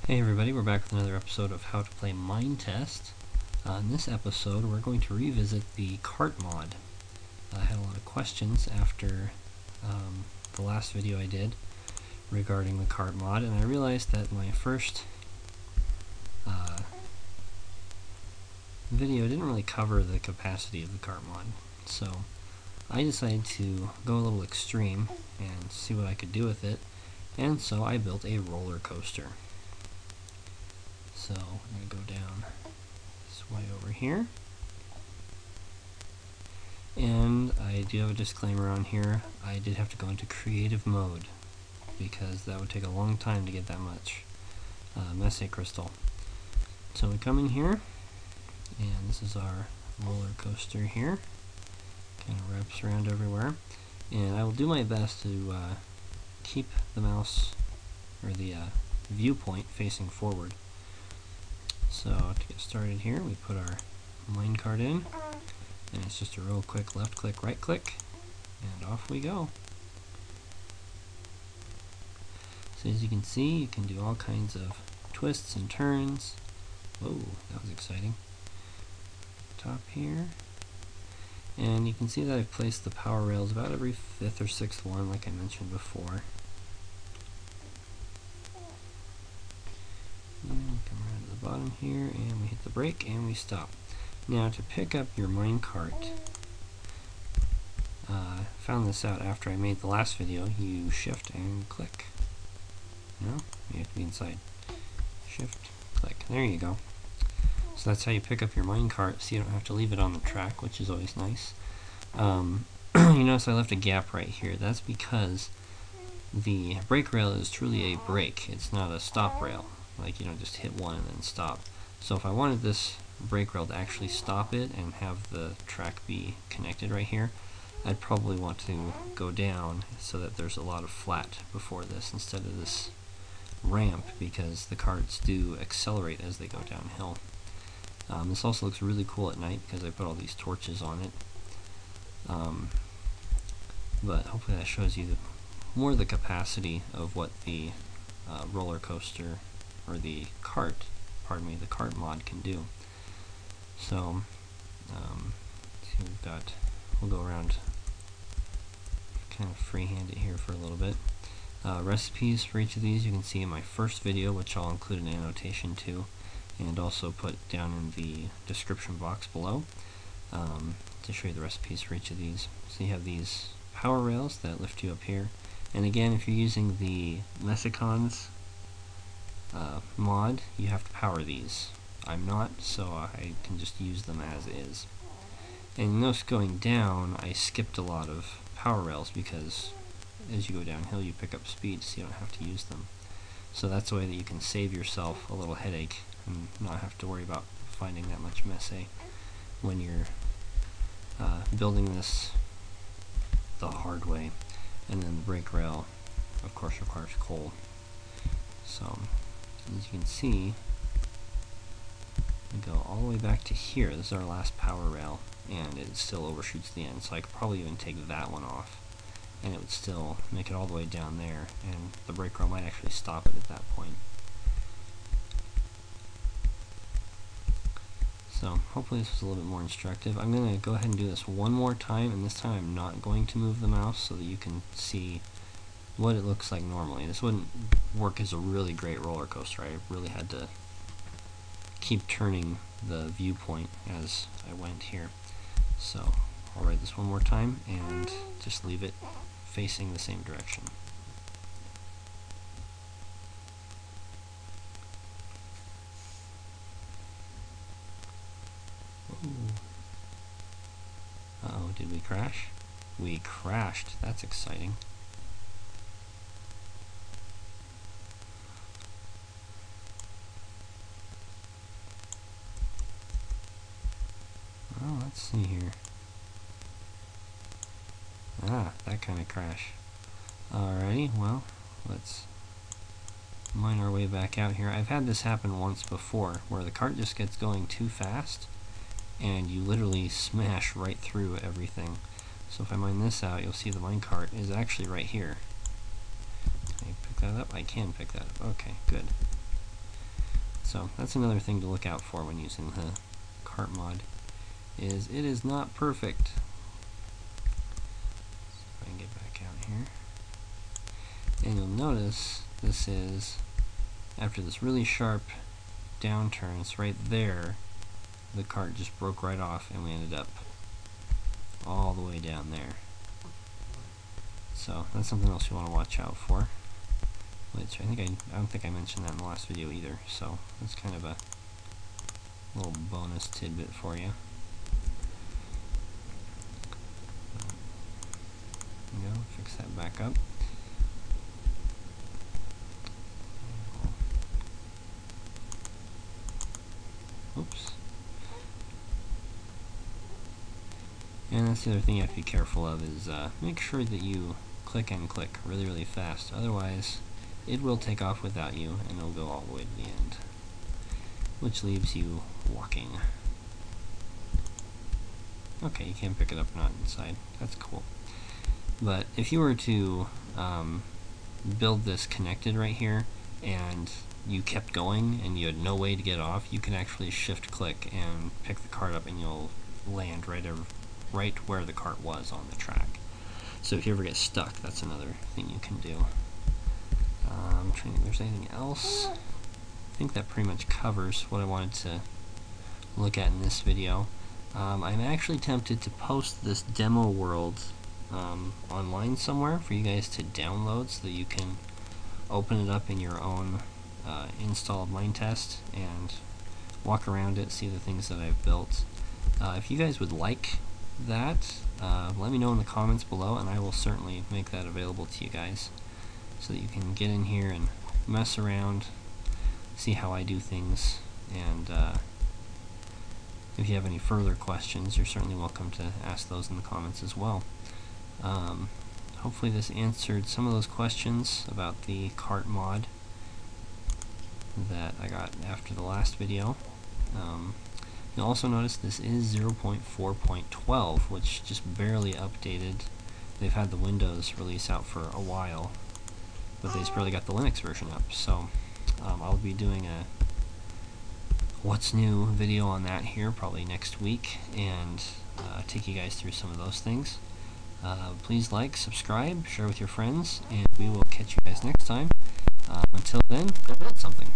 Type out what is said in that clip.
Hey everybody, we're back with another episode of How to Play Minetest. In this episode, we're going to revisit the cart mod. I had a lot of questions after the last video I did regarding the cart mod, and I realized that my first video didn't really cover the capacity of the cart mod. So I decided to go a little extreme and see what I could do with it, and so I built a roller coaster. So I'm going to go down this way over here. And I do have a disclaimer on here. I did have to go into creative mode because that would take a long time to get that much messy crystal. So we come in here, and this is our roller coaster here. Kind of wraps around everywhere. And I will do my best to keep the mouse or the viewpoint facing forward. So to get started here, we put our minecart in, and it's just a real quick left click, right click, and off we go. So as you can see, you can do all kinds of twists and turns. Whoa, that was exciting. Top here. And you can see that I've placed the power rails about every 5th or 6th one, like I mentioned before. And come around to the bottom here, and we hit the brake, and we stop. Now to pick up your minecart, found this out after I made the last video. You shift and click. No, you have to be inside. Shift, click. There you go. So that's how you pick up your minecart, so you don't have to leave it on the track, which is always nice. You notice I left a gap right here. That's because the brake rail is truly a brake. It's not a stop rail. Like, you don't just hit one and then stop. So if I wanted this brake rail to actually stop it and have the track be connected right here, I'd probably want to go down so that there's a lot of flat before this instead of this ramp, because the carts do accelerate as they go downhill. This also looks really cool at night because I put all these torches on it. But hopefully that shows you more the capacity of what the roller coaster or the cart, the cart mod can do. So, see, we'll go around, kind of freehand it here for a little bit. Recipes for each of these you can see in my first video, which I'll include an annotation to, and also put down in the description box below to show you the recipes for each of these. So you have these power rails that lift you up here, and again, if you're using the Minecarts mod, you have to power these. I'm not, so I can just use them as is. And you notice going down, I skipped a lot of power rails because as you go downhill you pick up speed, so you don't have to use them. So that's a way that you can save yourself a little headache and not have to worry about finding that much messy when you're building this the hard way. And then the brake rail, of course, requires coal. So as you can see, we go all the way back to here. This is our last power rail, and it still overshoots the end, so I could probably even take that one off, and it would still make it all the way down there, and the brake rail might actually stop it at that point. So hopefully this was a little bit more instructive. I'm going to go ahead and do this one more time, and this time I'm not going to move the mouse so that you can see what it looks like normally. This wouldn't work as a really great roller coaster. I really had to keep turning the viewpoint as I went here. So I'll write this one more time and just leave it facing the same direction. Uh-oh, did we crash? We crashed. That's exciting. Oh, let's see here. Ah, that kind of crash. Alrighty, well, let's mine our way back out here. I've had this happen once before, where the cart just gets going too fast, and you literally smash right through everything. So if I mine this out, you'll see the minecart is actually right here. Can I pick that up? I can pick that up. Okay, good. So that's another thing to look out for when using the cart mod, is it is not perfect. See if I can get back out here. And you'll notice this is, after this really sharp downturn, it's right there, the cart just broke right off and we ended up all the way down there. So that's something else you want to watch out for, which I don't think I mentioned that in the last video either, so that's kind of a little bonus tidbit for you. There you go, fix that back up. Oops. And that's the other thing you have to be careful of, is make sure that you click and click really fast, otherwise it will take off without you and it'll go all the way to the end, which leaves you walking. Okay, you can pick it up not inside, that's cool. But if you were to build this connected right here and you kept going and you had no way to get off, you can actually shift click and pick the cart up and you'll land right where the cart was on the track. So if you ever get stuck, that's another thing you can do. I'm trying to think if there's anything else. I think that pretty much covers what I wanted to look at in this video. I'm actually tempted to post this demo world online somewhere for you guys to download so that you can open it up in your own install of Minetest and walk around it, see the things that I've built. If you guys would like that, let me know in the comments below and I will certainly make that available to you guys so that you can get in here and mess around, see how I do things, and if you have any further questions, you're certainly welcome to ask those in the comments as well. Hopefully this answered some of those questions about the cart mod that I got after the last video. You'll also notice this is 0.4.12, which just barely updated. They've had the Windows release out for a while, but they just barely got the Linux version up. So I'll be doing a what's new video on that here probably next week, and take you guys through some of those things. Please like, subscribe, share with your friends, and we will catch you guys next time. Until then, go build something.